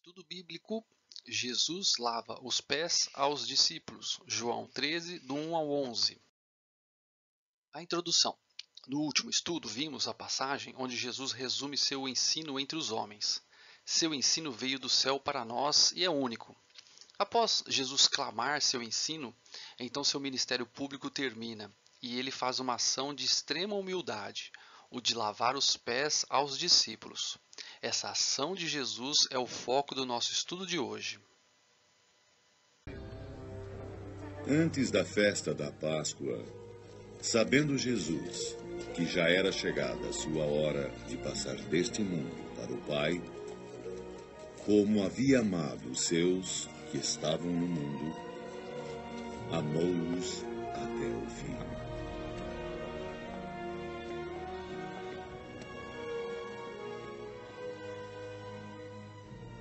Estudo bíblico, Jesus lava os pés aos discípulos. João 13, do 1 ao 11. A introdução. No último estudo, vimos a passagem onde Jesus resume seu ensino entre os homens. Seu ensino veio do céu para nós e é único. Após Jesus clamar seu ensino, então seu ministério público termina e ele faz uma ação de extrema humildade, o de lavar os pés aos discípulos. Essa ação de Jesus é o foco do nosso estudo de hoje. Antes da festa da Páscoa, sabendo Jesus que já era chegada a sua hora de passar deste mundo para o Pai, como havia amado os seus que estavam no mundo, amou-os até o fim.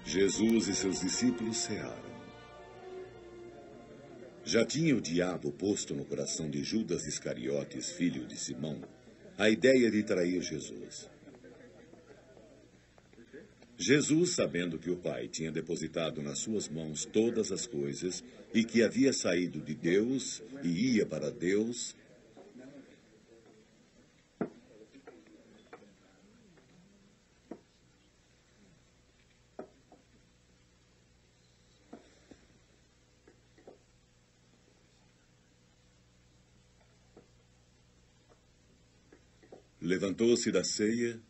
Jesus e seus discípulos cearam. Já tinha o diabo posto no coração de Judas Iscariotes, filho de Simão, a ideia de trair Jesus. Jesus, sabendo que o Pai tinha depositado nas suas mãos todas as coisas e que havia saído de Deus e ia para Deus, levantou-se da ceia,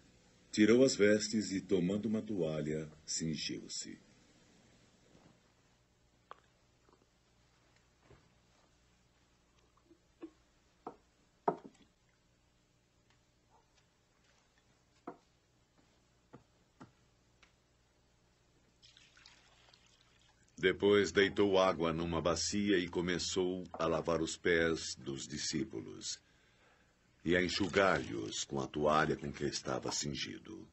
tirou as vestes e, tomando uma toalha, cingiu-se. Depois deitou água numa bacia e começou a lavar os pés dos discípulos e a enxugar-lhes com a toalha com que estava cingido.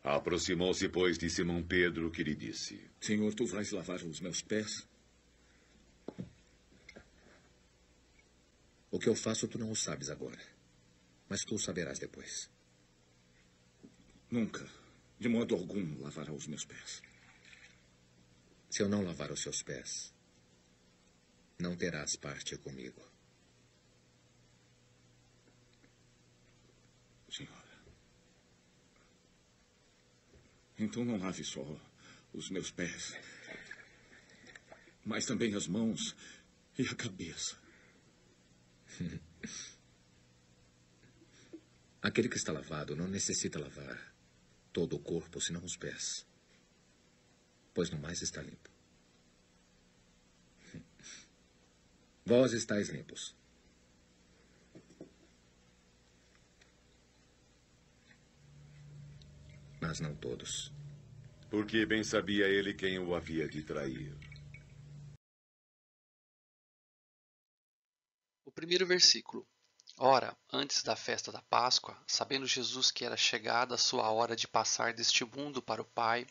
Aproximou-se, pois, de Simão Pedro, que lhe disse: Senhor, tu vais lavar os meus pés? O que eu faço tu não o sabes agora, mas tu o saberás depois. Nunca, de modo algum, lavará os meus pés. Se eu não lavar os seus pés, não terás parte comigo. Senhor, então não lave só os meus pés, mas também as mãos e a cabeça. Aquele que está lavado não necessita lavar todo o corpo, senão os pés, pois no mais está limpo. Vós estáis limpos, mas não todos. Porque bem sabia ele quem o havia de trair. O primeiro versículo. Ora, antes da festa da Páscoa, sabendo Jesus que era chegada a sua hora de passar deste mundo para o Pai,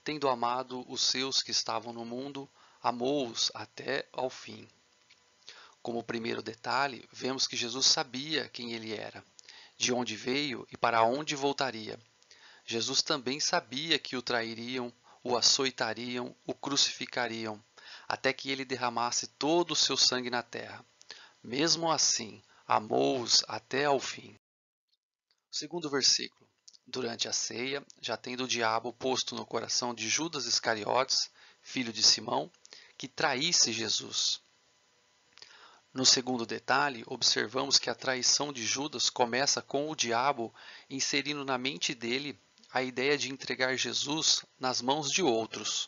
tendo amado os seus que estavam no mundo, amou-os até ao fim. Como primeiro detalhe, vemos que Jesus sabia quem ele era, de onde veio e para onde voltaria. Jesus também sabia que o trairiam, o açoitariam, o crucificariam, até que ele derramasse todo o seu sangue na terra. Mesmo assim, amou-os até ao fim. Segundo versículo. Durante a ceia, já tendo o diabo posto no coração de Judas Iscariotes, filho de Simão, que traísse Jesus. No segundo detalhe, observamos que a traição de Judas começa com o diabo inserindo na mente dele a ideia de entregar Jesus nas mãos de outros.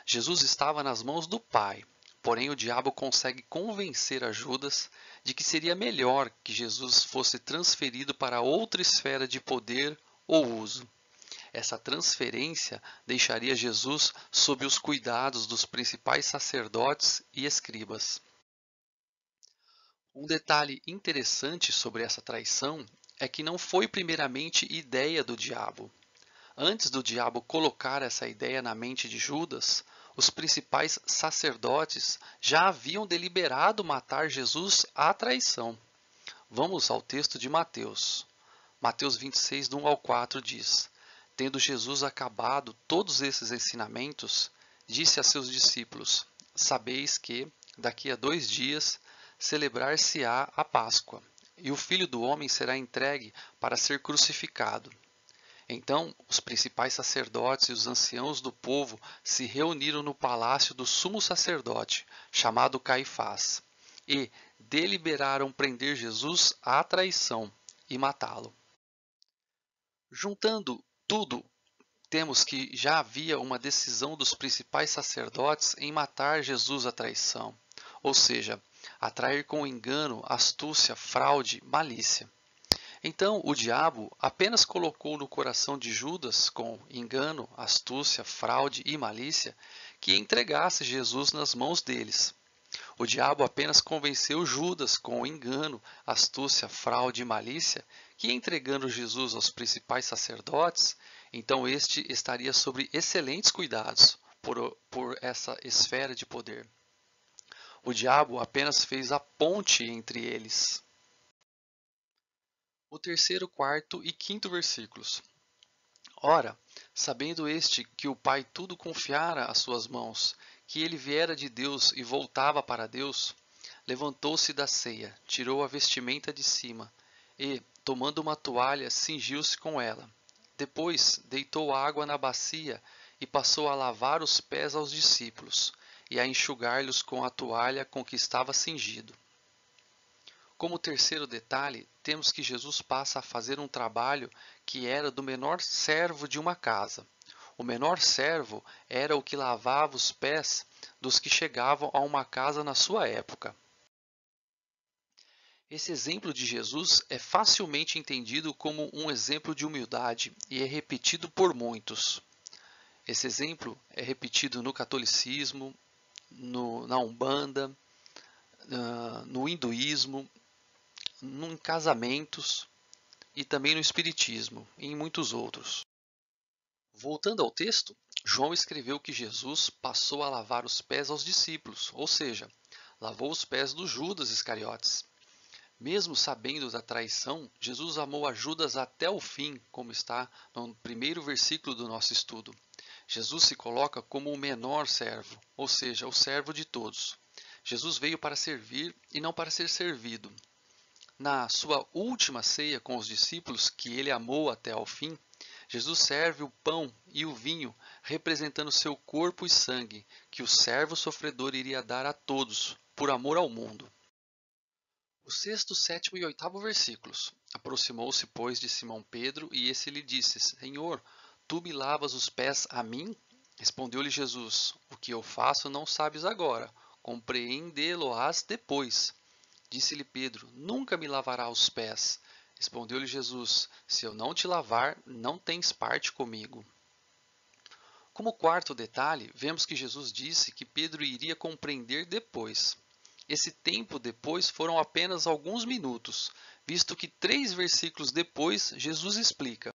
Jesus estava nas mãos do Pai, porém o diabo consegue convencer a Judas de que seria melhor que Jesus fosse transferido para outra esfera de poder ou uso. Essa transferência deixaria Jesus sob os cuidados dos principais sacerdotes e escribas. Um detalhe interessante sobre essa traição é que não foi primeiramente ideia do diabo. Antes do diabo colocar essa ideia na mente de Judas, os principais sacerdotes já haviam deliberado matar Jesus à traição. Vamos ao texto de Mateus. Mateus 26, do 1 ao 4 diz: Tendo Jesus acabado todos esses ensinamentos, disse a seus discípulos: Sabeis que, daqui a 2 dias, celebrar-se-á a Páscoa, e o Filho do Homem será entregue para ser crucificado. Então, os principais sacerdotes e os anciãos do povo se reuniram no palácio do sumo sacerdote, chamado Caifás, e deliberaram prender Jesus à traição e matá-lo. Juntando tudo, temos que já havia uma decisão dos principais sacerdotes em matar Jesus à traição, ou seja, atrair com engano, astúcia, fraude, malícia. Então o diabo apenas colocou no coração de Judas, com engano, astúcia, fraude e malícia, que entregasse Jesus nas mãos deles. O diabo apenas convenceu Judas, com engano, astúcia, fraude e malícia, que entregando Jesus aos principais sacerdotes, então este estaria sob excelentes cuidados por essa esfera de poder. O diabo apenas fez a ponte entre eles. O terceiro, quarto e quinto versículos. Ora, sabendo este que o Pai tudo confiara às suas mãos, que ele viera de Deus e voltava para Deus, levantou-se da ceia, tirou a vestimenta de cima e, tomando uma toalha, cingiu-se com ela. Depois deitou água na bacia e passou a lavar os pés aos discípulos e a enxugar-lhes com a toalha com que estava cingido. Como terceiro detalhe, temos que Jesus passa a fazer um trabalho que era do menor servo de uma casa. O menor servo era o que lavava os pés dos que chegavam a uma casa na sua época. Esse exemplo de Jesus é facilmente entendido como um exemplo de humildade e é repetido por muitos. Esse exemplo é repetido no catolicismo, na Umbanda, no hinduísmo, em casamentos e também no espiritismo e em muitos outros. Voltando ao texto, João escreveu que Jesus passou a lavar os pés aos discípulos, ou seja, lavou os pés do Judas Iscariotes. Mesmo sabendo da traição, Jesus amou a Judas até o fim, como está no primeiro versículo do nosso estudo. Jesus se coloca como o menor servo, ou seja, o servo de todos. Jesus veio para servir e não para ser servido. Na sua última ceia com os discípulos, que ele amou até ao fim, Jesus serve o pão e o vinho, representando seu corpo e sangue, que o servo sofredor iria dar a todos, por amor ao mundo. O sexto, sétimo e oitavo versículos. Aproximou-se, pois, de Simão Pedro, e esse lhe disse: Senhor, tu me lavas os pés a mim? Respondeu-lhe Jesus: O que eu faço não sabes agora, compreendê-lo-ás depois. Disse-lhe Pedro: Nunca me lavará os pés. Respondeu-lhe Jesus: Se eu não te lavar, não tens parte comigo. Como quarto detalhe, vemos que Jesus disse que Pedro iria compreender depois. Esse tempo depois foram apenas alguns minutos, visto que 3 versículos depois Jesus explica.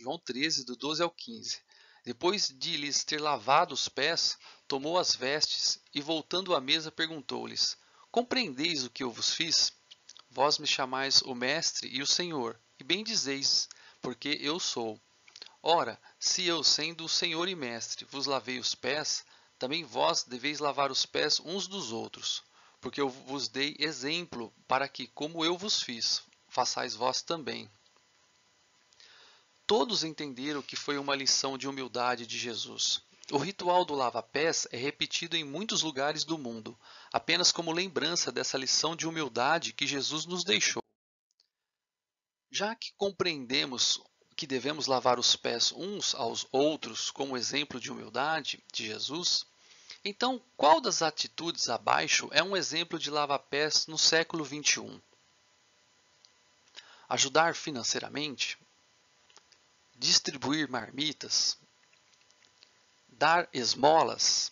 João 13, do 12 ao 15. Depois de lhes ter lavado os pés, tomou as vestes e, voltando à mesa, perguntou-lhes: Compreendeis o que eu vos fiz? Vós me chamais o Mestre e o Senhor, e bem dizeis, porque eu sou. Ora, se eu, sendo o Senhor e Mestre, vos lavei os pés, também vós deveis lavar os pés uns dos outros, porque eu vos dei exemplo para que, como eu vos fiz, façais vós também. Todos entenderam que foi uma lição de humildade de Jesus. O ritual do lava-pés é repetido em muitos lugares do mundo, apenas como lembrança dessa lição de humildade que Jesus nos deixou. Já que compreendemos que devemos lavar os pés uns aos outros como exemplo de humildade de Jesus, então qual das atitudes abaixo é um exemplo de lava-pés no século XXI? Ajudar financeiramente? Distribuir marmitas? Dar esmolas?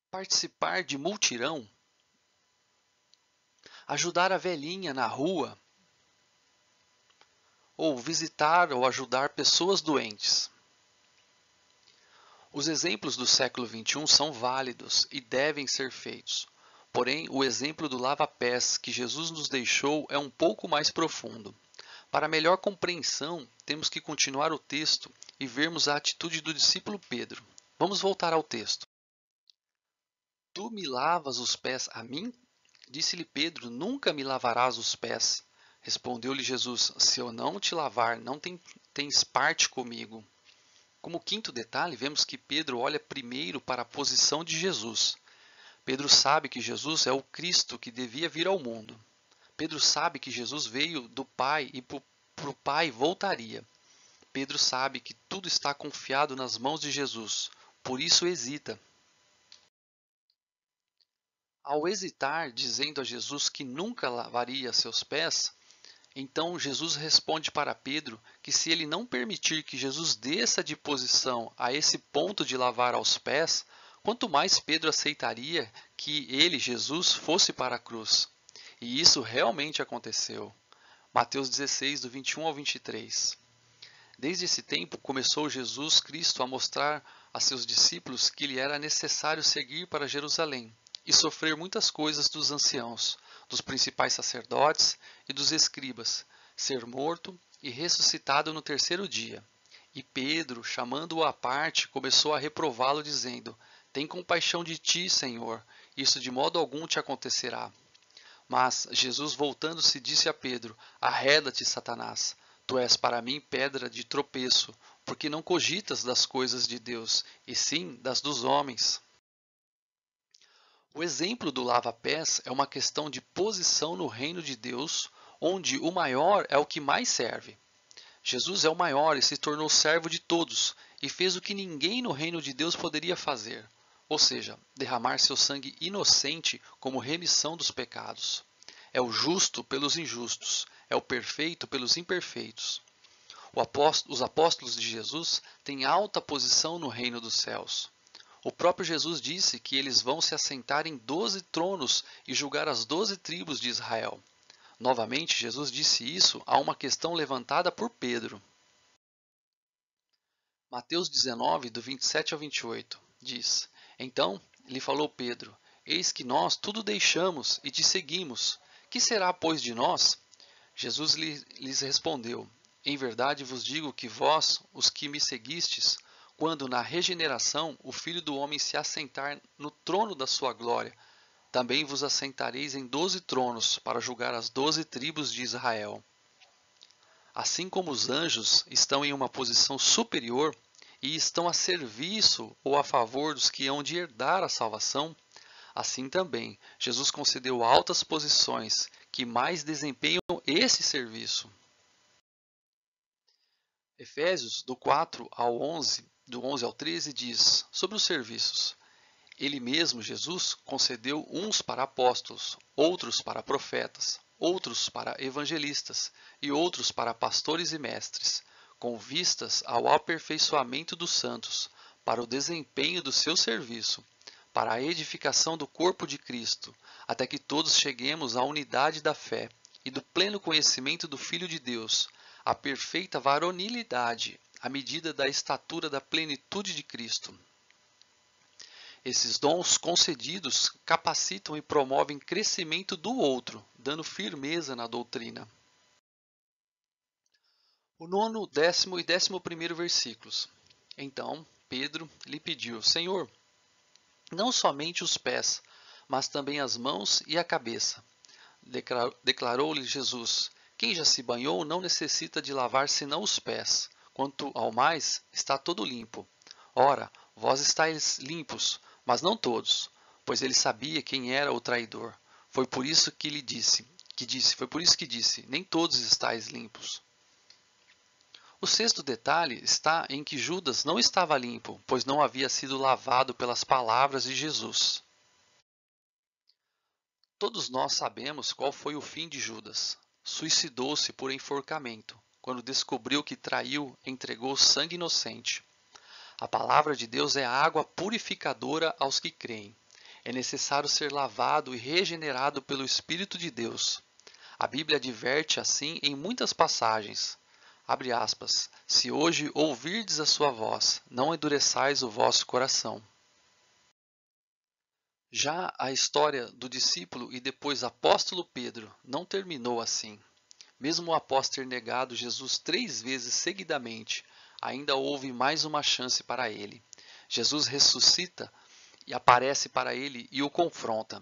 Participar de multirão? Ajudar a velhinha na rua? Ou visitar ou ajudar pessoas doentes? Os exemplos do século XXI são válidos e devem ser feitos. Porém, o exemplo do lava-pés que Jesus nos deixou é um pouco mais profundo. Para melhor compreensão, temos que continuar o texto e vermos a atitude do discípulo Pedro. Vamos voltar ao texto. Tu me lavas os pés a mim? Disse-lhe Pedro, nunca me lavarás os pés. Respondeu-lhe Jesus, se eu não te lavar, não tens parte comigo. Como quinto detalhe, vemos que Pedro olha primeiro para a posição de Jesus. Pedro sabe que Jesus é o Cristo que devia vir ao mundo. Pedro sabe que Jesus veio do Pai e para o Pai voltaria. Pedro sabe que tudo está confiado nas mãos de Jesus, por isso hesita. Ao hesitar, dizendo a Jesus que nunca lavaria seus pés, então Jesus responde para Pedro que se ele não permitir que Jesus desça de posição a esse ponto de lavar aos pés, quanto mais Pedro aceitaria que ele, Jesus, fosse para a cruz. E isso realmente aconteceu. Mateus 16, do 21 ao 23. Desde esse tempo começou Jesus Cristo a mostrar a seus discípulos que lhe era necessário seguir para Jerusalém e sofrer muitas coisas dos anciãos, dos principais sacerdotes e dos escribas, ser morto e ressuscitado no terceiro dia. E Pedro, chamando-o à parte, começou a reprová-lo, dizendo: Tem compaixão de ti, Senhor, isso de modo algum te acontecerá. Mas Jesus, voltando-se, disse a Pedro: Arreda-te, Satanás, tu és para mim pedra de tropeço, porque não cogitas das coisas de Deus, e sim das dos homens. O exemplo do lava-pés é uma questão de posição no reino de Deus, onde o maior é o que mais serve. Jesus é o maior e se tornou servo de todos, e fez o que ninguém no reino de Deus poderia fazer, ou seja, derramar seu sangue inocente como remissão dos pecados. É o justo pelos injustos, é o perfeito pelos imperfeitos. Os apóstolos de Jesus têm alta posição no reino dos céus. O próprio Jesus disse que eles vão se assentar em 12 tronos e julgar as 12 tribos de Israel. Novamente, Jesus disse isso a uma questão levantada por Pedro. Mateus 19, do 27 ao 28, diz: Então lhe falou Pedro: Eis que nós tudo deixamos e te seguimos. Que será, pois, de nós? Jesus lhes respondeu: Em verdade vos digo que vós, os que me seguistes, quando na regeneração o Filho do Homem se assentar no trono da sua glória, também vos assentareis em 12 tronos para julgar as 12 tribos de Israel. Assim como os anjos estão em uma posição superior e estão a serviço ou a favor dos que hão de herdar a salvação, assim também Jesus concedeu altas posições que mais desempenham esse serviço. Efésios, do 4 ao 11, do 11 ao 13, diz sobre os serviços. Ele mesmo, Jesus, concedeu uns para apóstolos, outros para profetas, outros para evangelistas e outros para pastores e mestres, com vistas ao aperfeiçoamento dos santos, para o desempenho do seu serviço, para a edificação do corpo de Cristo, até que todos cheguemos à unidade da fé e do pleno conhecimento do Filho de Deus, à perfeita varonilidade, à medida da estatura da plenitude de Cristo. Esses dons concedidos capacitam e promovem crescimento do outro, dando firmeza na doutrina. O 9º, 10º e 11º versículos. Então Pedro lhe pediu: Senhor, não somente os pés, mas também as mãos e a cabeça. Declarou-lhe Jesus: Quem já se banhou não necessita de lavar senão os pés. Quanto ao mais, está todo limpo. Ora, vós estáis limpos, mas não todos, pois ele sabia quem era o traidor. Foi por isso que disse, nem todos estáis limpos. O 6º detalhe está em que Judas não estava limpo, pois não havia sido lavado pelas palavras de Jesus. Todos nós sabemos qual foi o fim de Judas. Suicidou-se por enforcamento. Quando descobriu que traiu, entregou sangue inocente. A palavra de Deus é água purificadora aos que creem. É necessário ser lavado e regenerado pelo Espírito de Deus. A Bíblia adverte assim em muitas passagens. Abre aspas. Se hoje ouvirdes a sua voz, não endureçais o vosso coração. Já a história do discípulo e depois apóstolo Pedro não terminou assim. Mesmo após ter negado Jesus 3 vezes seguidamente, ainda houve mais uma chance para ele. Jesus ressuscita e aparece para ele e o confronta.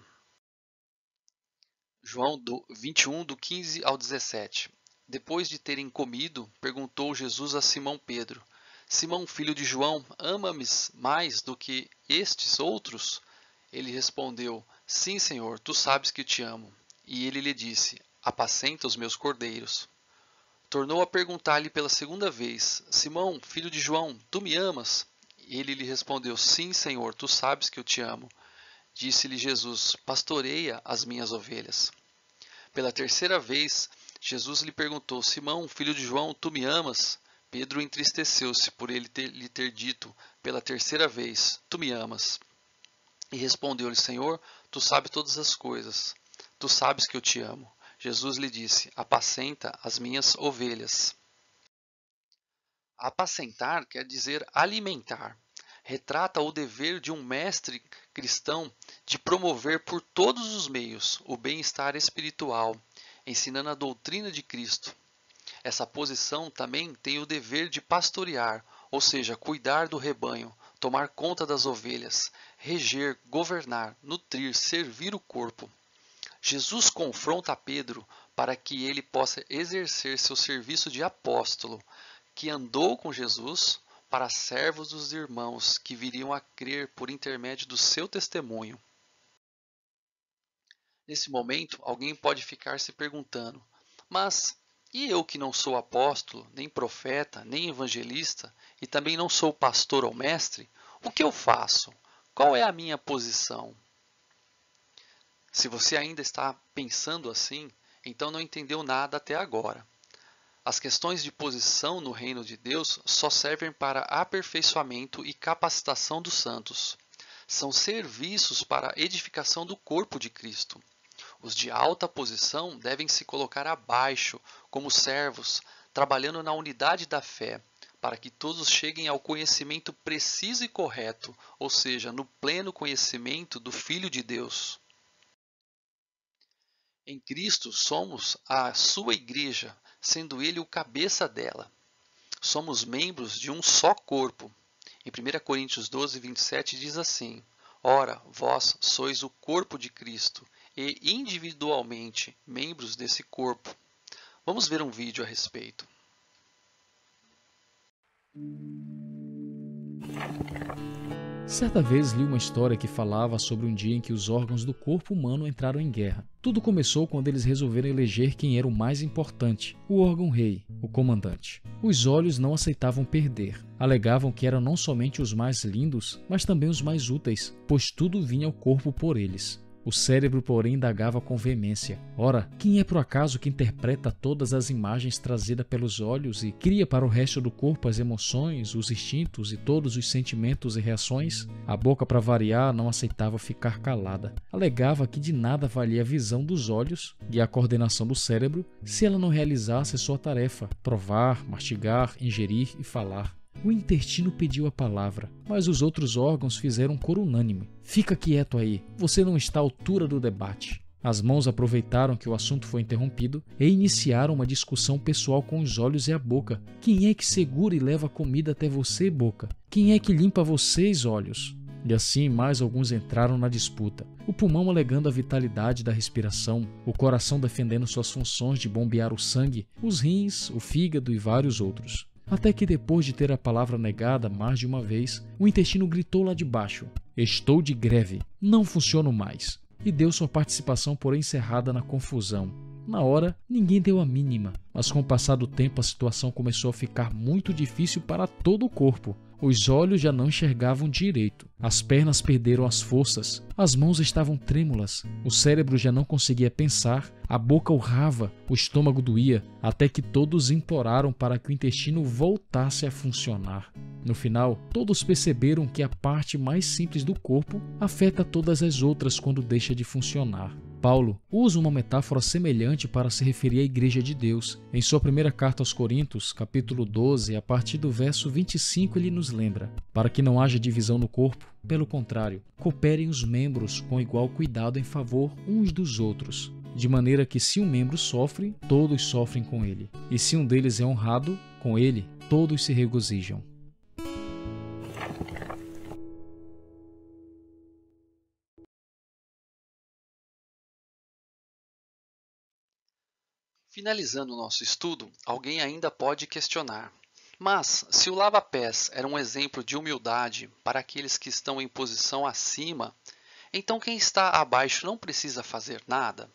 João 21, do 15 ao 17. Depois de terem comido, perguntou Jesus a Simão Pedro: Simão, filho de João, ama-me mais do que estes outros? Ele respondeu: Sim, Senhor, tu sabes que te amo. E ele lhe disse: Apacenta os meus cordeiros. Tornou a perguntar-lhe pela segunda vez: Simão, filho de João, tu me amas? Ele lhe respondeu: Sim, Senhor, tu sabes que eu te amo. Disse-lhe Jesus: Pastoreia as minhas ovelhas. Pela terceira vez, Jesus lhe perguntou: Simão, filho de João, tu me amas? Pedro entristeceu-se por ele lhe ter dito pela terceira vez: Tu me amas. E respondeu-lhe: Senhor, tu sabes todas as coisas. Tu sabes que eu te amo. Jesus lhe disse: Apacenta as minhas ovelhas. Apacentar quer dizer alimentar. Retrata o dever de um mestre cristão de promover por todos os meios o bem-estar espiritual, ensinando a doutrina de Cristo. Essa posição também tem o dever de pastorear, ou seja, cuidar do rebanho, tomar conta das ovelhas, reger, governar, nutrir, servir o corpo. Jesus confronta Pedro para que ele possa exercer seu serviço de apóstolo, que andou com Jesus, para servos dos irmãos que viriam a crer por intermédio do seu testemunho. Nesse momento, alguém pode ficar se perguntando: mas e eu que não sou apóstolo, nem profeta, nem evangelista, e também não sou pastor ou mestre, o que eu faço? Qual é a minha posição? Se você ainda está pensando assim, então não entendeu nada até agora. As questões de posição no reino de Deus só servem para aperfeiçoamento e capacitação dos santos. São serviços para a edificação do corpo de Cristo. Os de alta posição devem se colocar abaixo, como servos, trabalhando na unidade da fé, para que todos cheguem ao conhecimento preciso e correto, ou seja, no pleno conhecimento do Filho de Deus. Em Cristo somos a sua igreja, sendo Ele o cabeça dela. Somos membros de um só corpo. Em 1 Coríntios 12, 27 diz assim: Ora, vós sois o corpo de Cristo, e individualmente membros desse corpo. Vamos ver um vídeo a respeito. Certa vez li uma história que falava sobre um dia em que os órgãos do corpo humano entraram em guerra. Tudo começou quando eles resolveram eleger quem era o mais importante, o órgão-rei, o comandante. Os olhos não aceitavam perder. Alegavam que eram não somente os mais lindos, mas também os mais úteis, pois tudo vinha ao corpo por eles. O cérebro, porém, indagava com veemência. Ora, quem é por acaso que interpreta todas as imagens trazidas pelos olhos e cria para o resto do corpo as emoções, os instintos e todos os sentimentos e reações? A boca, para variar, não aceitava ficar calada. Alegava que de nada valia a visão dos olhos e a coordenação do cérebro se ela não realizasse sua tarefa: provar, mastigar, ingerir e falar. O intestino pediu a palavra, mas os outros órgãos fizeram um coro unânime. Fica quieto aí, você não está à altura do debate. As mãos aproveitaram que o assunto foi interrompido e iniciaram uma discussão pessoal com os olhos e a boca. Quem é que segura e leva a comida até você, boca? Quem é que limpa vocês, olhos? E assim mais alguns entraram na disputa. O pulmão alegando a vitalidade da respiração, o coração defendendo suas funções de bombear o sangue, os rins, o fígado e vários outros. Até que depois de ter a palavra negada mais de uma vez, o intestino gritou lá de baixo: Estou de greve, não funciono mais. E deu sua participação por encerrada na confusão. Na hora, ninguém deu a mínima, mas com o passar do tempo a situação começou a ficar muito difícil para todo o corpo. Os olhos já não enxergavam direito, as pernas perderam as forças, as mãos estavam trêmulas, o cérebro já não conseguia pensar, a boca urrava, o estômago doía, até que todos imploraram para que o intestino voltasse a funcionar. No final, todos perceberam que a parte mais simples do corpo afeta todas as outras quando deixa de funcionar. Paulo usa uma metáfora semelhante para se referir à Igreja de Deus. Em sua primeira carta aos Coríntios, capítulo 12, a partir do verso 25, ele nos lembra: para que não haja divisão no corpo, pelo contrário, cooperem os membros com igual cuidado em favor uns dos outros, de maneira que se um membro sofre, todos sofrem com ele, e se um deles é honrado, com ele todos se regozijam. Finalizando o nosso estudo, alguém ainda pode questionar: mas se o lava-pés era um exemplo de humildade para aqueles que estão em posição acima, então quem está abaixo não precisa fazer nada?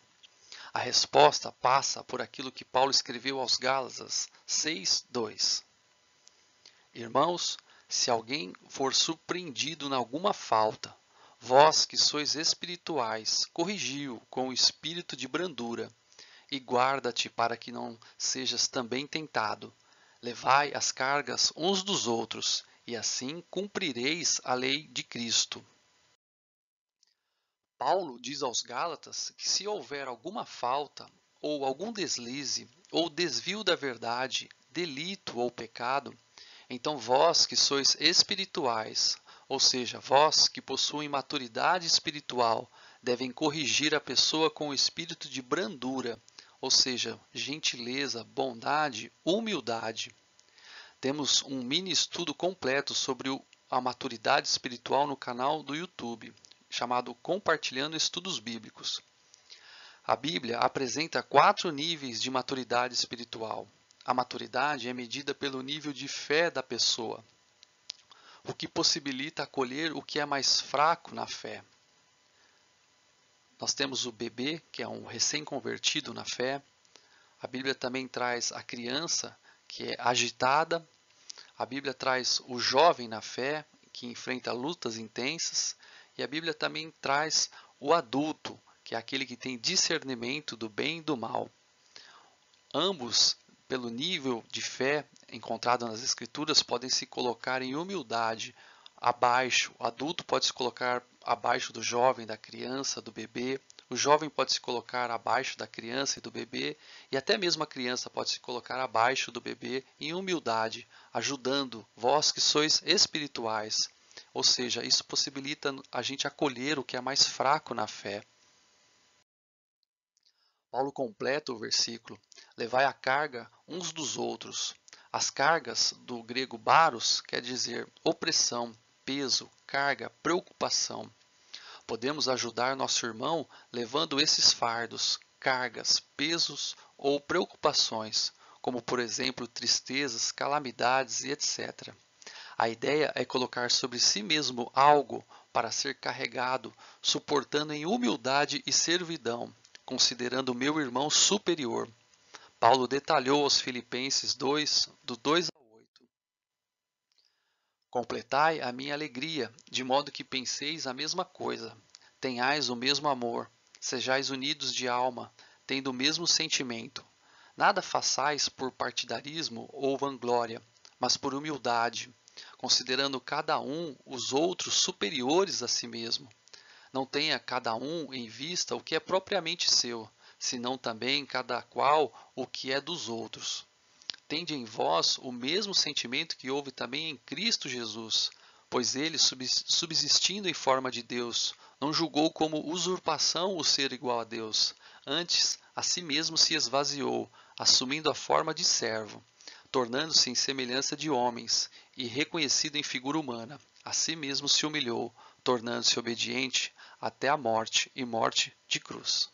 A resposta passa por aquilo que Paulo escreveu aos Gálatas 6:2. Irmãos, se alguém for surpreendido em alguma falta, vós que sois espirituais, corrigi-o com o espírito de brandura, e guarda-te para que não sejas também tentado. Levai as cargas uns dos outros, e assim cumprireis a lei de Cristo. Paulo diz aos Gálatas que se houver alguma falta, ou algum deslize, ou desvio da verdade, delito ou pecado, então vós que sois espirituais, ou seja, vós que possuem maturidade espiritual, devem corrigir a pessoa com o espírito de brandura, ou seja, gentileza, bondade, humildade. Temos um mini estudo completo sobre a maturidade espiritual no canal do YouTube, chamado Compartilhando Estudos Bíblicos. A Bíblia apresenta 4 níveis de maturidade espiritual. A maturidade é medida pelo nível de fé da pessoa, o que possibilita acolher o que é mais fraco na fé. Nós temos o bebê, que é um recém-convertido na fé. A Bíblia também traz a criança, que é agitada. A Bíblia traz o jovem na fé, que enfrenta lutas intensas. E a Bíblia também traz o adulto, que é aquele que tem discernimento do bem e do mal. Ambos, pelo nível de fé encontrado nas Escrituras, podem se colocar em humildade abaixo. O adulto pode se colocar abaixo do jovem, da criança, do bebê. O jovem pode se colocar abaixo da criança e do bebê. E até mesmo a criança pode se colocar abaixo do bebê em humildade, ajudando vós que sois espirituais. Ou seja, isso possibilita a gente acolher o que é mais fraco na fé. Paulo completa o versículo: levai a carga uns dos outros. As cargas, do grego baros, quer dizer opressão, peso, carga, preocupação. Podemos ajudar nosso irmão levando esses fardos, cargas, pesos ou preocupações, como por exemplo tristezas, calamidades e etc. A ideia é colocar sobre si mesmo algo para ser carregado, suportando em humildade e servidão, considerando o meu irmão superior. Paulo detalhou aos Filipenses 2, do 2 ao 8. Completai a minha alegria, de modo que penseis a mesma coisa, tenhais o mesmo amor, sejais unidos de alma, tendo o mesmo sentimento. Nada façais por partidarismo ou vanglória, mas por humildade, considerando cada um os outros superiores a si mesmo. Não tenha cada um em vista o que é propriamente seu, senão também cada qual o que é dos outros. Tende em vós o mesmo sentimento que houve também em Cristo Jesus, pois ele, subsistindo em forma de Deus, não julgou como usurpação o ser igual a Deus. Antes, a si mesmo se esvaziou, assumindo a forma de servo, tornando-se em semelhança de homens, e reconhecido em figura humana. A si mesmo se humilhou, tornando-se obediente até a morte e morte de cruz.